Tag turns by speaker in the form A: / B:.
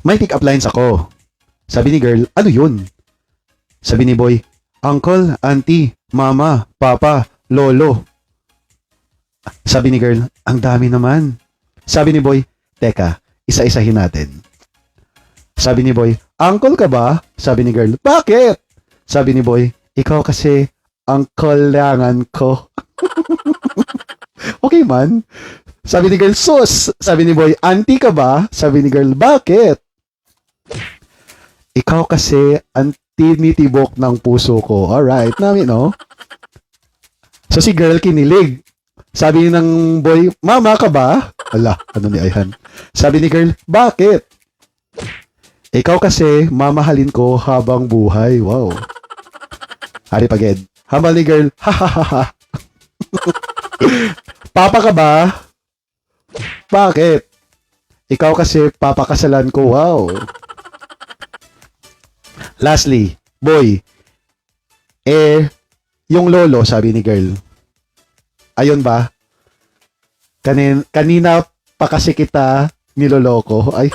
A: May pick-up lines ako. Sabi ni girl, ano yun? Sabi ni boy, uncle, auntie, mama, papa, lolo. Sabi ni girl, ang dami naman. Sabi ni boy, teka, isa-isahin natin. Sabi ni boy, uncle ka ba? Sabi ni girl, bakit? Sabi ni boy, ikaw kasi ang kailangan ko. Okay man. Sabi ni girl, sus. Sabi ni boy, auntie ka ba? Sabi ni girl, bakit? Ikaw kasi ang tinitibok ng puso ko. Alright, namin, no? So si girl kinilig. Sabi ng boy, mama ka ba? Ala, ano ni Ayhan? Sabi ni girl, bakit? Ikaw kasi mamahalin ko habang buhay. Wow. Hari paged. Hambal ni girl, ha ha ha ha. Papa ka ba? Bakit? Ikaw kasi papakasalan ko. Wow. Lastly, boy. Yung lolo, sabi ni girl. Ayun ba? Kanina pa kasi kita niloloko. Ay,